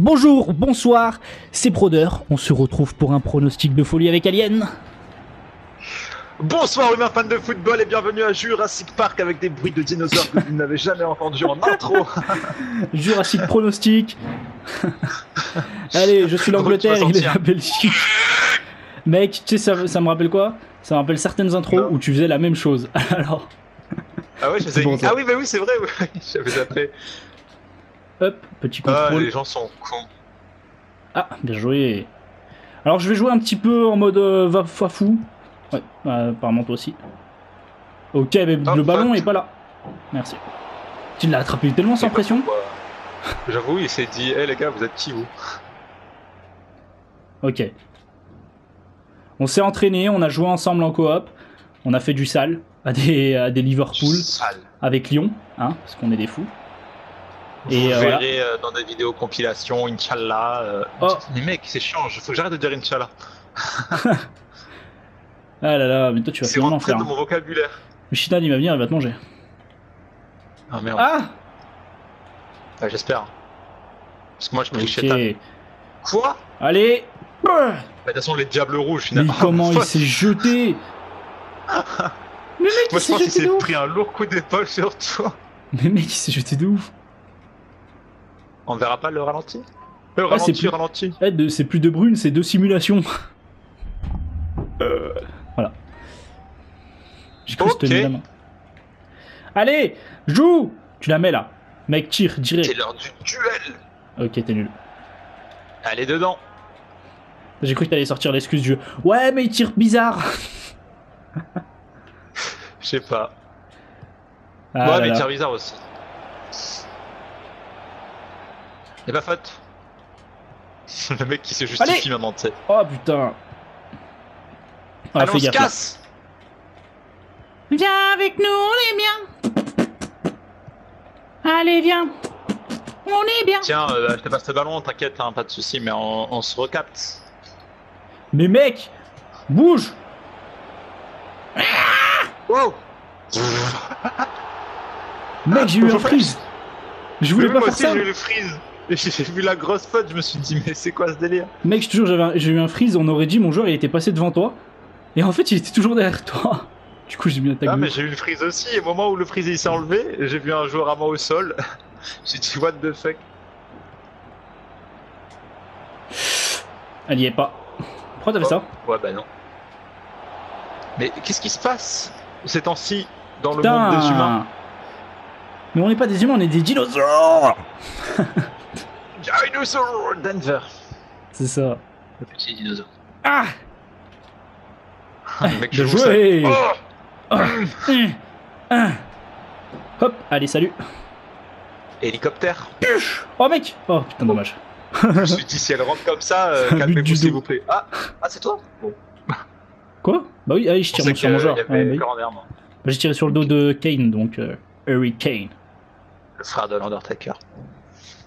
Bonjour, bonsoir, c'est Broder. On se retrouve pour un pronostic de folie avec Alien. Bonsoir humains fans de football et bienvenue à Jurassic Park avec des bruits de dinosaures que vous n'avez jamais entendus en intro. Jurassic pronostic. Allez, je suis l'Angleterre, il est la Belgique. Mec, tu sais, ça me rappelle quoi? Ça me rappelle certaines intros où tu faisais la même chose. Alors. Ah ouais, je faisais. Bon, ah oui, bah oui, c'est vrai, ouais. J'avais zappé. Hop, petit contrôle. Ah, les gens sont cons. Ah, bien joué. Alors, je vais jouer un petit peu en mode fafou. Ouais, apparemment toi aussi. Ok, mais le ballon est pas là. Merci. Tu l'as attrapé tellement sans pression. J'avoue, il s'est dit, hé les gars, vous êtes qui vous? Ok. On s'est entraîné, on a joué ensemble en coop. On a fait du sale à des Liverpool. Sale. Avec Lyon, hein, parce qu'on est des fous. Vous verrez dans des vidéos compilations, Inch'Allah. Oh. Mais mec, c'est chiant, faut que j'arrête de dire Inch'Allah. Ah là là, mais toi tu vas faire un enfer. C'est dans mon vocabulaire. Le Chitan il va venir, il va te manger. Ah merde. Ah, j'espère. Parce que moi je prie ok. Chitan. Quoi? Allez. Bah, de toute façon, les diables rouges, Mais finalement. comment il s'est jeté? Le mec Moi il je s'est pense qu'il jeté s'est de ouf. pris un lourd coup d'épaule sur toi. Le mec il s'est jeté de ouf. On verra pas le ralenti? Le Ah, c'est ralenti, plus... ralenti. C'est plus de brune, c'est deux simulations. Voilà. J'ai cru que je tenais la main. Allez, joue. Tu la mets là. Mec, tire, direct. C'est l'heure du duel. Ok, t'es nul. Allez dedans. J'ai cru que t'allais sortir l'excuse du jeu. Ouais, mais il tire bizarre. Je sais pas. Ah ouais, là mais il là. tire bizarre aussi. Y'a pas faute. Le mec qui se justifie maintenant, tu sais. Oh putain. Ah, Allez, fais on se gaffe, là. casse. Viens avec nous, on est bien. Allez, viens. On est bien. Tiens, je te passe le ballon, t'inquiète, hein, pas de soucis, mais on se recapte. Mais mec, bouge. Wow. Mec, j'ai eu un freeze. Je voulais pas moi faire aussi, ça. j'ai eu le freeze. Et j'ai vu la grosse faute, je me suis dit, mais c'est quoi ce délire? Mec, je te jure, j'ai eu un freeze. On aurait dit mon joueur il était passé devant toi. Et en fait, il était toujours derrière toi. Du coup, j'ai mis un tag. Ah, mais j'ai eu le freeze aussi. Et au moment où le freeze il s'est enlevé, j'ai vu un joueur à moi au sol. J'ai dit, what the fuck? Elle y est pas. Pourquoi t'as fait ça? Ouais, bah non. Mais qu'est-ce qui se passe ces temps-ci dans le Putain. monde des humains? Mais on n'est pas des humains, on est des dinosaures. Dinosaur Denver. C'est ça. Le petit dinosaure. Ah. Mec, Bien joue joué. ça. Oh. Hop, allez, salut. Hélicoptère. Oh mec. Oh putain, dommage. Je me suis dit, si elle rentre comme ça, but calmez-vous du s'il dos. vous plaît. Ah, c'est toi? Bon. Quoi? Bah oui, allez, je tire sur mon joueur. Il y Ouais, avait bah oui. le envers, moi. Bah, j'ai tiré sur le dos de Kane, donc Harry Kane. Le frère de l'Undertaker.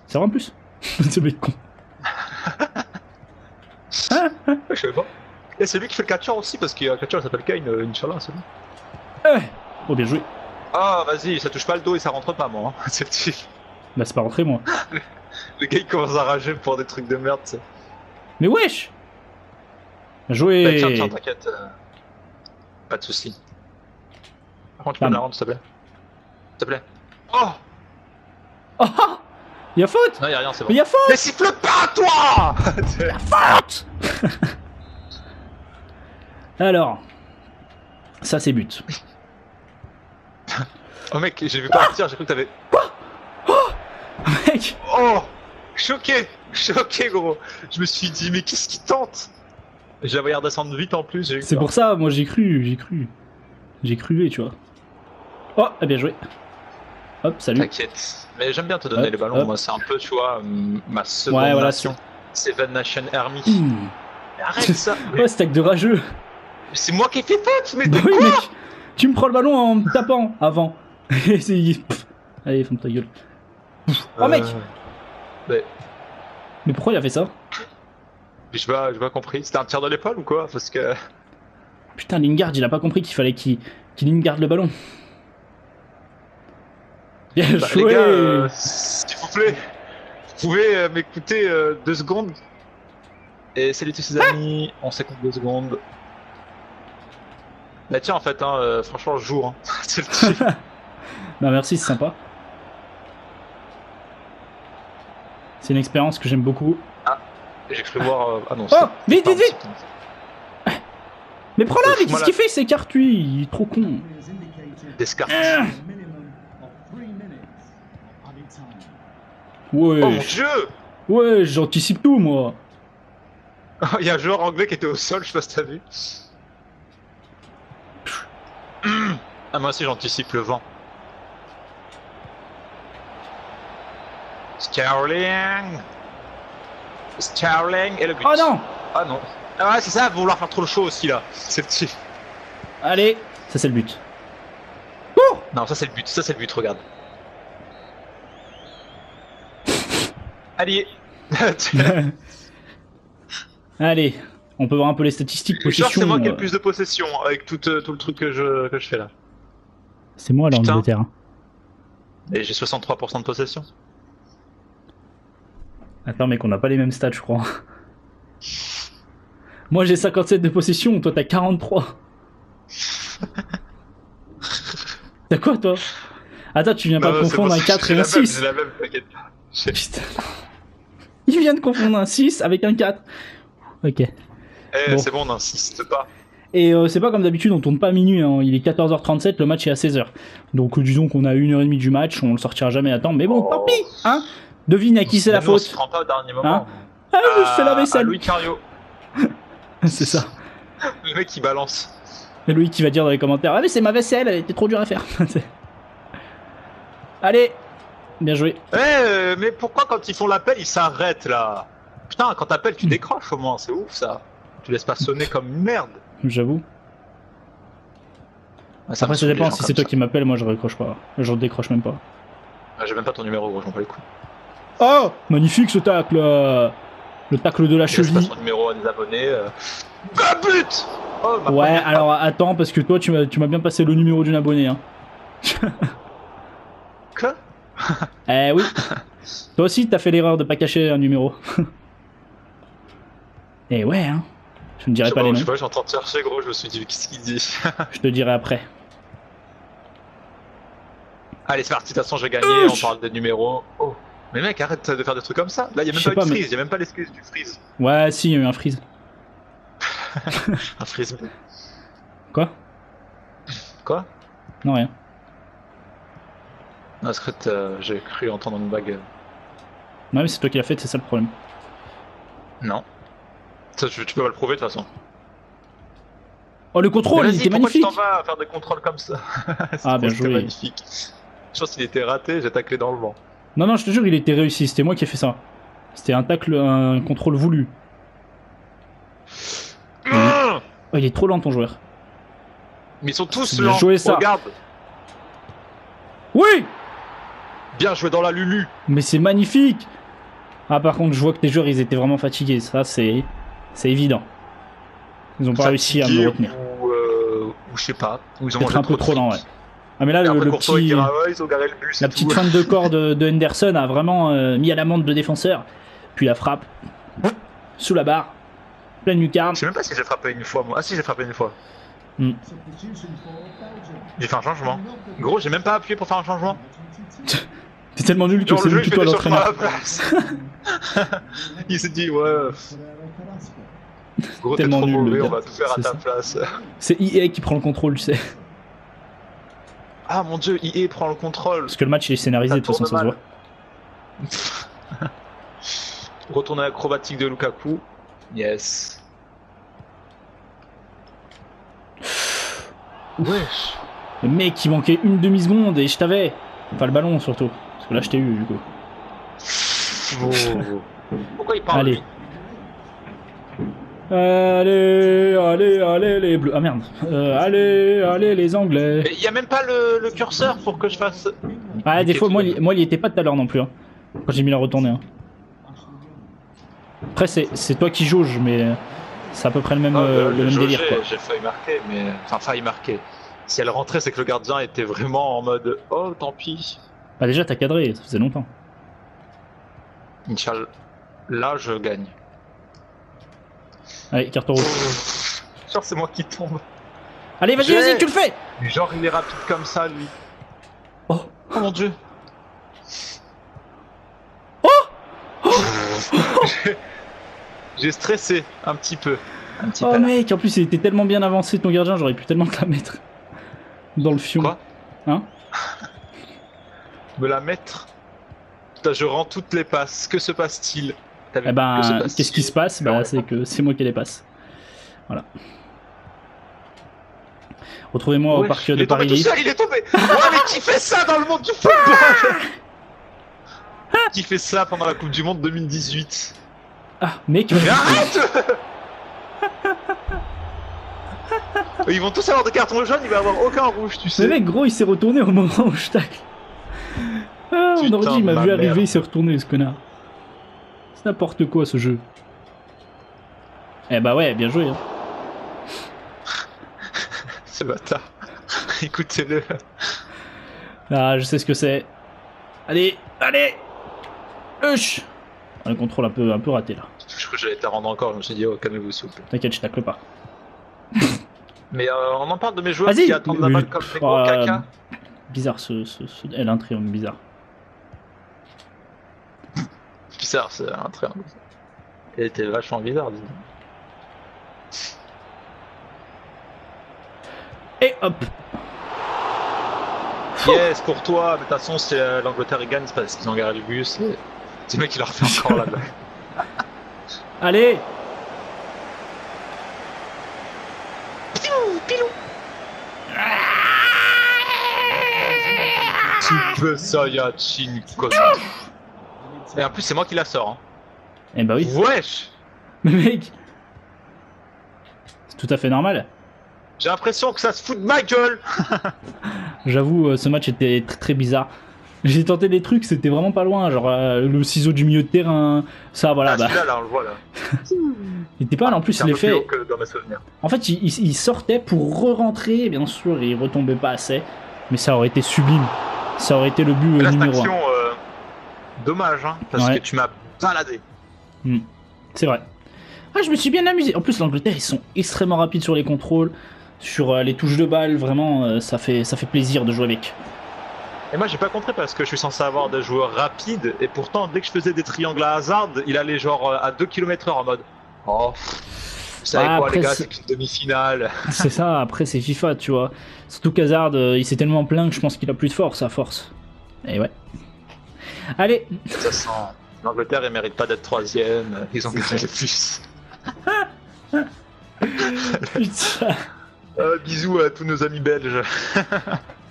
C'est vrai en plus. C'est mec con. Je sais pas. Et c'est lui qui fait le catcheur aussi, parce qu'il y a un catcheur qui s'appelle Kane, Inch'Allah, c'est lui. Oh, bien joué. Ah, vas-y, ça touche pas le dos et ça rentre pas, moi. Hein. C'est petit. Bah, c'est pas rentré, moi. Le gars il commence à rager pour des trucs de merde, tu sais. Mais wesh. Bien Bah, joué. tiens, t'inquiète. Pas de soucis. Par contre, tu peux Bam. me la rendre, s'il te plaît? S'il te plaît. Oh! Oh, oh. Y'a faute. Non, y'a rien, c'est bon. Mais y'a faute. Mais siffle pas, toi! Faute. Alors. Ça, c'est but. Oh mec, j'ai vu partir, j'ai cru que t'avais... Mec. Oh! Choqué! Choqué, gros! Je me suis dit, mais qu'est-ce qu'il tente? J'ai la voyais redescendre vite en plus, j'ai eu C'est peur. pour ça, moi, j'ai cru. J'ai crué, tu vois. Oh, bien joué. Hop, salut. T'inquiète. Mais j'aime bien te donner Hop, les ballons, hop. moi c'est un peu, tu vois, ma seconde Ouais, voilà, nation. Seven Nation Army. Hmm. Mais arrête ça! Mais Ouais, stack de rageux. c'est moi qui ai fait faute, mais Bah de oui, quoi? mec. Tu me prends le ballon en me tapant avant. Et pff. Allez, ferme ta gueule. Oh mec. Mais pourquoi il a fait ça? J'ai pas compris. C'était un tir de l'épaule ou quoi? Parce que... Putain, Lingard, il a pas compris qu'il fallait qu'il Lingard le ballon. Bien Bah, joué. les gars, s'il vous plaît. Vous pouvez m'écouter 2 secondes. Et salut tous ses amis, on s'écoute 2 secondes. Bah tiens en fait, hein, franchement je joue. Hein. C'est le truc. Bah merci, c'est sympa. C'est une expérience que j'aime beaucoup. J'ai cru voir... Ah non, Oh, vite, vite, vite. c'est- Mais prends-la, mais qu'est-ce Voilà. qu'il fait, c'est Cartuis, il est trop con. Descartes. Ouais, Oh mon dieu. ouais, j'anticipe tout, moi. Il y a un joueur anglais qui était au sol, je sais pas si t'as vu. Ah moi aussi j'anticipe le vent. Starling. Starling et le but. Oh non. Ah non. Ah ouais c'est ça, vouloir faire trop le show aussi là. C'est le petit. Allez, ça c'est le but. Non ça c'est le but, ça c'est le but, regarde. Allez. Allez, on peut voir un peu les statistiques. Je suis sûr que c'est moi qui ai le euh, plus de possession avec tout le truc que je fais là. C'est moi là en Putain. Angleterre. Hein. Et j'ai 63% de possession. Attends mec, on n'a pas les mêmes stats je crois. Moi j'ai 57 de possession, toi t'as 43. T'as quoi toi? Attends, tu viens pas de confondre un 4 et un 6. C'est la même, t'inquiète pas. Putain. Il vient de confondre un 6 avec un 4. Ok. Eh, Bon. c'est bon, on n'insiste pas. Et c'est pas comme d'habitude, on tourne pas à minuit, hein. Il est 14h37, le match est à 16h. Donc disons qu'on a 1h30 du match, on le sortira jamais à temps. Mais bon, tant pis, hein. Devine à qui c'est la Même nous, on se faute. prend pas au dernier moment. Ah, je fais la À vaisselle. Louis Cario, C'est ça. le mec qui balance. Et Louis qui va dire dans les commentaires, ah mais c'est ma vaisselle, elle était trop dure à faire. Allez, bien joué. Eh, mais pourquoi quand ils font l'appel, ils s'arrêtent là? Putain, quand t'appelles, tu décroches au moins, c'est ouf ça. Tu laisses pas sonner comme une merde. J'avoue. Ah, Après me ça saoule, dépend, les gens si c'est comme toi qui m'appelles, moi je décroche pas. Je décroche même pas. ça. Ah, j'ai même pas ton numéro, gros, j'en pas les couilles. Oh, magnifique ce tacle. Le tacle de la Je laisse pas cheville. son numéro à des abonnés. Ah, but. Oh, ma Ouais, première- alors attends, parce que toi tu m'as bien passé le numéro d'une abonnée. Hein. Quoi? Eh oui. Toi aussi t'as fait l'erreur de pas cacher un numéro. Eh ouais, hein. Je ne dirai pas les Je noms. sais pas, j'ai en train de chercher, gros, je me suis dit, qu'est-ce qu'il dit? Je te dirai après. Allez, c'est parti, de toute façon, j'ai gagné, on parle des numéros. Oh. Mais mec, arrête de faire des trucs comme ça. Là, y a même Je sais pas eu de pas, mais- freeze, y a même pas l'excuse du freeze. Ouais, si, il y a eu un freeze. Un freeze. Quoi? Quoi? Non, rien. Non, Scrut, j'ai cru entendre une bague. Ouais, mais c'est toi qui l'as fait, c'est ça le problème. Non. Ça, tu peux pas le prouver de toute façon. Oh, le contrôle, Mais il vas-y, était pourquoi tu magnifique! t'en vas à faire des contrôles comme ça? Ah, bien C'était joué. magnifique. Je pense qu'il était raté, j'ai taclé dans le vent. Non, non, je te jure, il était réussi. C'était moi qui ai fait ça. C'était un tacle, un contrôle voulu. Oh, il est trop lent ton joueur. Mais ils sont tous C'est bien lents. joué, ça. Regarde, Oui! bien joué dans la Lulu. Mais c'est magnifique! Ah, par contre, je vois que tes joueurs, ils étaient vraiment fatigués. Ça, c'est évident. Ils ont pas réussi à me Fatigué retenir. ou je sais pas. Ou ils ont Peut-être mangé un peu de trop lent, ouais. frites. Ah, mais là, Et après, le Courtois et petit... Guirawa, ils ont garé le bus. La et petite tout. feinte de corps de Henderson a vraiment mis à l'amende le défenseur. Puis la frappe. Sous la barre. Pleine lucarne. Je sais même pas si j'ai frappé une fois, moi. Ah si, j'ai frappé une fois. Hmm. J'ai fait un changement. Gros, j'ai même pas appuyé pour faire un changement. T'es tellement nul que Genre, c'est le jeu, même il plus fait toi des changements à l'entraîneur. la place. Il s'est dit, ouais. Gros, t'es Tellement trop nul, le mauvais, gars. on va tout faire à C'est ta ça. place. C'est EA qui prend le contrôle, tu sais. Ah mon dieu, IE prend le contrôle. Parce que le match il est scénarisé, de toute façon, ça se voit. Retourner acrobatique de Lukaku. Yes. Wesh. Le mec, il manquait une demi-seconde et je t'avais. Enfin, le ballon surtout. Parce que là, je t'ai eu, du coup. Pourquoi il parle Allez. Allez, allez, allez, les bleus. Ah merde. Allez, allez, les anglais. Mais y a même pas le curseur pour que je fasse. Ah, des Ok, fois, tout moi, va il y était pas tout à l'heure non plus. Hein, quand j'ai mis la retournée. Hein. Après, c'est toi qui jauges, mais c'est à peu près le même, le même délire, quoi. J'ai failli marquer, mais. Enfin, failli marquer. Si elle rentrait, c'est que le gardien était vraiment en mode oh, tant pis. Bah, déjà, t'as cadré, ça faisait longtemps. Inch'Allah, là je gagne. Allez, carton rouge. Genre c'est moi qui tombe. Allez, vas-y, tu le fais. Genre il est rapide comme ça lui. Oh, Oh mon dieu. J'ai stressé un petit peu. Oh mec, en plus il était tellement bien avancé ton gardien, j'aurais pu tellement te la mettre dans le fion. Quoi? Hein? Me la mettre? Putain, je rends toutes les passes. Que se passe-t-il? Eh ben, qu'est-ce qui se passe? Bah, c'est que c'est moi qui les passe. Voilà. Retrouvez-moi au parc de Paris. Il est tombé. Oh, mais qui fait ça dans le monde du football? Qui fait ça pendant la Coupe du Monde 2018? Ah, mec, mais arrête. Ils vont tous avoir des cartons jaunes, il va y avoir aucun rouge, tu sais. Le mec, gros, il s'est retourné au moment où je tacle. Ah, on aurait dit, il m'a vu arriver, il s'est retourné, ce connard. C'est n'importe quoi, ce jeu. Eh bah ouais, bien joué. Hein. Ce bâtard. Écoutez-le. Ah, je sais ce que c'est. Allez, allez. Huch. Un contrôle un peu raté, là. Je crois que j'allais te rendre encore, je me suis dit, oh, calmez-vous, s'il vous plaît. T'inquiète, je tacle pas. Mais on en parle de mes joueurs qui attendent la balle comme des gros caca. Bizarre, elle a un triangle bizarre. Bizarre, c'est un triangle. Il était vachement bizarre, dis-donc. Et hop. Yes, pour toi, mais de toute façon, si l'Angleterre gagne, c'est parce qu'ils ont garé le bus. Et... c'est le mec qui leur fait encore la blague. Allez. Pilou. Tu peux ça, Yachin, et en plus, c'est moi qui la sors. Hein. Eh bah oui. Wesh. Mais mec, c'est tout à fait normal. J'ai l'impression que ça se fout de ma gueule. J'avoue, ce match était très bizarre. J'ai tenté des trucs, c'était vraiment pas loin, genre le ciseau du milieu de terrain, ça voilà. Ah, celui-là, là, on le voit là. Il était pas mal, en plus c'est l'effet. Dans mes souvenirs. En fait, il sortait pour re-rentrer, bien sûr, il retombait pas assez, mais ça aurait été sublime. Ça aurait été le but numéro 1. Dommage, hein, parce que tu m'as baladé. C'est vrai. Ah, je me suis bien amusé. En plus, l'Angleterre, ils sont extrêmement rapides sur les contrôles, sur les touches de balle. Vraiment, ça fait plaisir de jouer avec. Et moi, j'ai pas compris parce que je suis censé avoir des joueurs rapides, et pourtant, dès que je faisais des triangles à Hazard, il allait genre à 2 km/h en mode. Oh, vous savez quoi, les gars, c'est qu'une demi-finale. C'est ça, après, c'est FIFA, tu vois. Surtout qu'Hazard, il s'est tellement plaint que je pense qu'il a plus de force à force. Et ouais. Allez. Ça sent. L'Angleterre, ils méritent pas d'être 3ème, ils ont gagné le plus. Putain. Bisous à tous nos amis belges.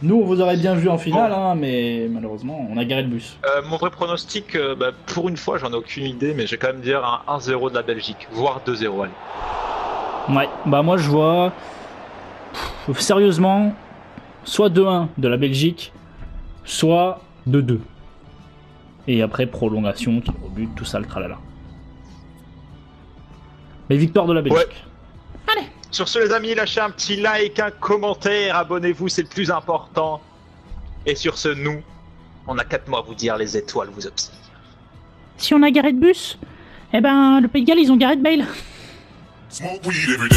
Nous, on vous aurait bien vu en finale, hein, mais malheureusement, on a garé le bus. Mon vrai pronostic, pour une fois, j'en ai aucune idée, mais je vais quand même dire un 1-0 de la Belgique, voire 2-0, allez. Ouais, bah moi je vois, sérieusement, soit 2-1 de la Belgique, soit 2-2. Et après, prolongation, tir au but, tout ça, le tralala. Mais victoire de la Belgique. Ouais. Allez. Sur ce, les amis, lâchez un petit like, un commentaire, abonnez-vous, c'est le plus important. Et sur ce, nous, on a 4 mois à vous dire, les étoiles vous observent. Si on a Gareth Bus, eh ben, le Pays de Galles, ils ont Gareth Bale. Smoke weed every day.